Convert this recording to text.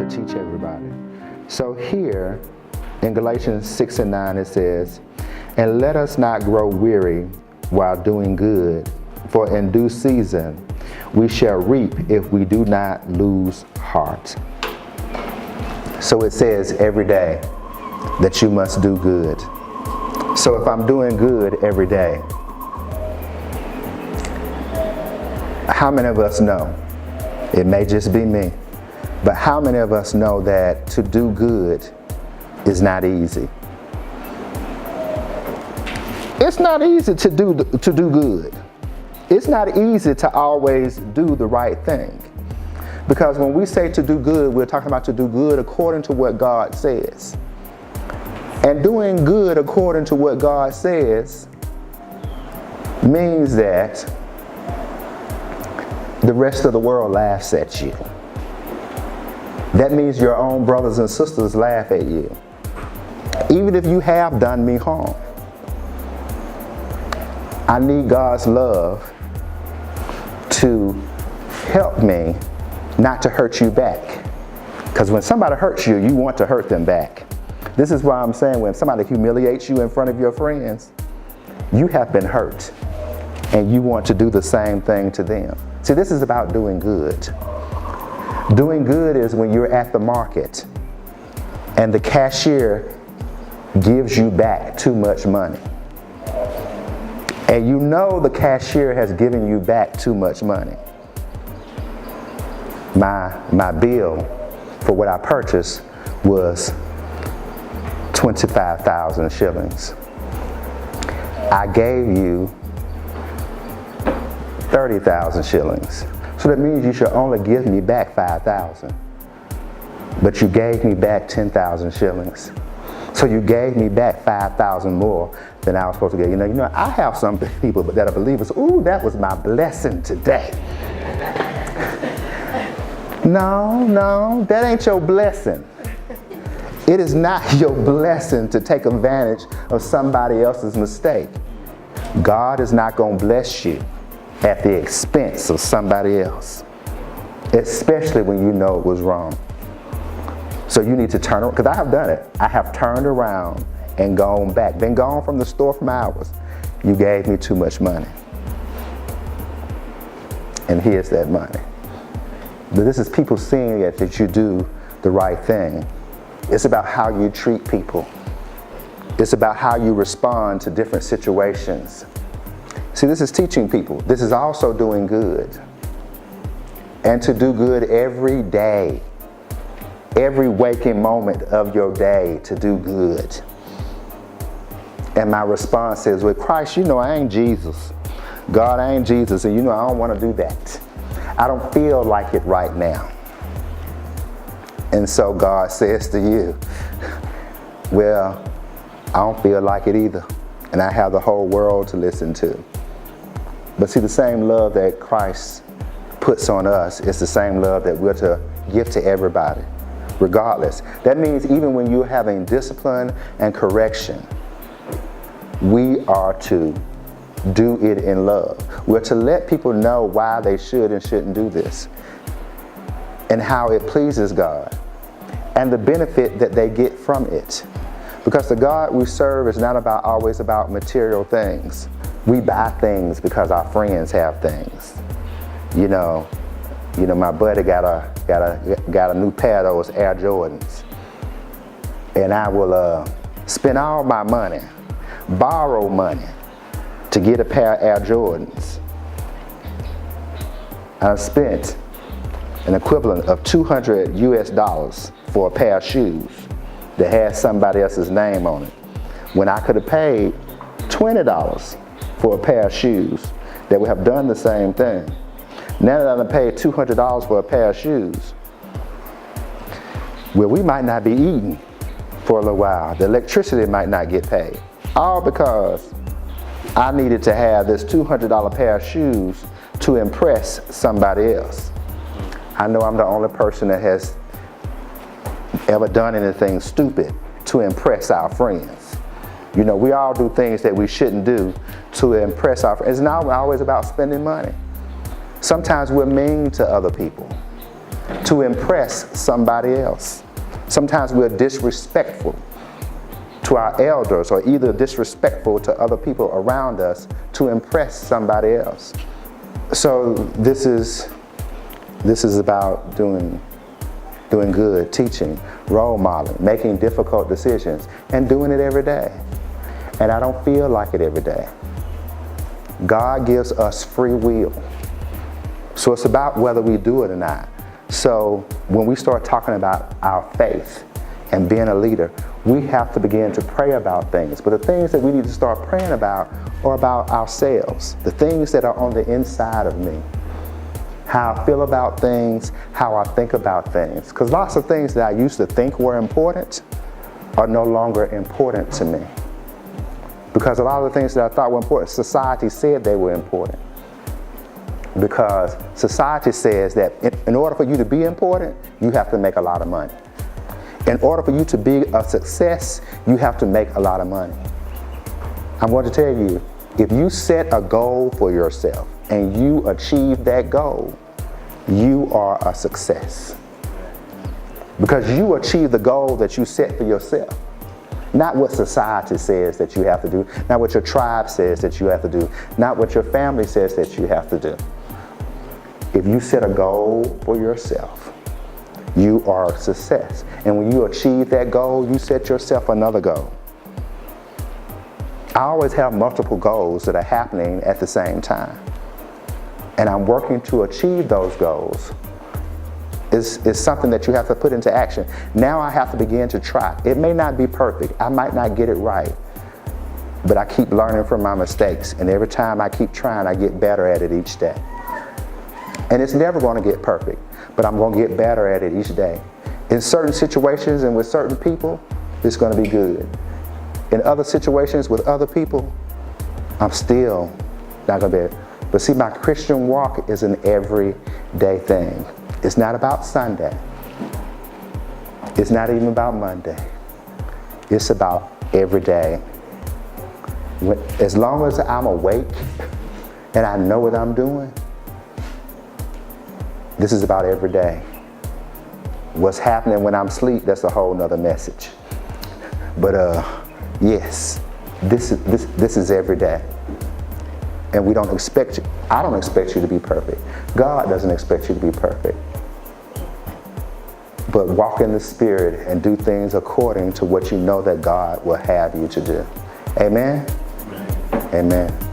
to teach everybody. So here in Galatians 6 and 9 it says, "And let us not grow weary while doing good, for in due season we shall reap if we do not lose heart." So it says every day that you must do good. So if I'm doing good every day, how many of us know? It may just be me, but how many of us know that to do good is not easy? It's not easy to do good. It's not easy to always do the right thing. Because when we say to do good, we're talking about to do good according to what God says. And doing good according to what God says means that the rest of the world laughs at you. That means your own brothers and sisters laugh at you. Even if you have done me harm. I need God's love to help me not to hurt you back. Because when somebody hurts you, you want to hurt them back. This is why I'm saying when somebody humiliates you in front of your friends, you have been hurt and you want to do the same thing to them. See, this is about doing good. Doing good is when you're at the market and the cashier gives you back too much money. And you know the cashier has given you back too much money. My bill for what I purchased was 25,000 shillings. I gave you 30,000 shillings. So that means you should only give me back 5,000. But you gave me back 10,000 shillings. So you gave me back 5,000 more than I was supposed to get. You know, I have some people that are believers. Ooh, that was my blessing today. No, that ain't your blessing. It is not your blessing to take advantage of somebody else's mistake. God is not going to bless you at the expense of somebody else, especially when you know it was wrong. So you need to turn around, because I have done it. I have turned around and gone back, been gone from the store for hours. You gave me too much money. And here's that money. But this is people seeing it that you do the right thing. It's about how you treat people. It's about how you respond to different situations. See, this is teaching people. This is also doing good. And to do good every day. Every waking moment of your day to do good. And my response is, with Christ, you know I ain't Jesus. God, I ain't Jesus, and you know I don't want to do that. I don't feel like it right now. And so God says to you, well, I don't feel like it either. And I have the whole world to listen to. But see, the same love that Christ puts on us is the same love that we're to give to everybody, regardless. That means even when you're having discipline and correction, we are to do it in love. We're to let people know why they should and shouldn't do this, and how it pleases God, and the benefit that they get from it. Because the God we serve is not always about material things. We buy things because our friends have things. You know, my buddy got a new pair of those Air Jordans, and I will spend all my money, borrow money to get a pair of Air Jordans. I spent an equivalent of $200 US for a pair of shoes that had somebody else's name on it, when I could have paid $20 for a pair of shoes that would have done the same thing. Now that I've paid $200 for a pair of shoes, well, we might not be eating for a little while. The electricity might not get paid. All because I needed to have this $200 pair of shoes to impress somebody else. I know I'm the only person that has ever done anything stupid to impress our friends. You know, we all do things that we shouldn't do to impress our friends. It's not always about spending money. Sometimes we're mean to other people. to impress somebody else. Sometimes we're disrespectful to our elders, or either disrespectful to other people around us to impress somebody else. So this is about doing good, teaching, role modeling, making difficult decisions, and doing it every day. And I don't feel like it every day. God gives us free will. So it's about whether we do it or not. So when we start talking about our faith and being a leader, we have to begin to pray about things. But the things that we need to start praying about are about ourselves, the things that are on the inside of me. How I feel about things, how I think about things. Because lots of things that I used to think were important are no longer important to me. Because a lot of the things that I thought were important, society said they were important. Because society says that in order for you to be important, you have to make a lot of money. In order for you to be a success, you have to make a lot of money. I'm going to tell you, if you set a goal for yourself and you achieve that goal, you are a success. Because you achieve the goal that you set for yourself. Not what society says that you have to do, not what your tribe says that you have to do, not what your family says that you have to do. If you set a goal for yourself, you are a success. And when you achieve that goal, you set yourself another goal. I always have multiple goals that are happening at the same time. And I'm working to achieve those goals. It's something that you have to put into action. Now I have to begin to try. It may not be perfect. I might not get it right. But I keep learning from my mistakes. And every time I keep trying, I get better at it each day. And it's never going to get perfect. But I'm going to get better at it each day. In certain situations and with certain people, it's going to be good. In other situations with other people, I'm still not going to be able. But see, my Christian walk is an everyday thing. It's not about Sunday. It's not even about Monday. It's about every day. As long as I'm awake and I know what I'm doing, this is about every day. What's happening when I'm asleep, that's a whole nother message. But yes, this is every day. And we don't expect you, I don't expect you to be perfect. God doesn't expect you to be perfect. But walk in the Spirit and do things according to what you know that God will have you to do. Amen? Amen. Amen.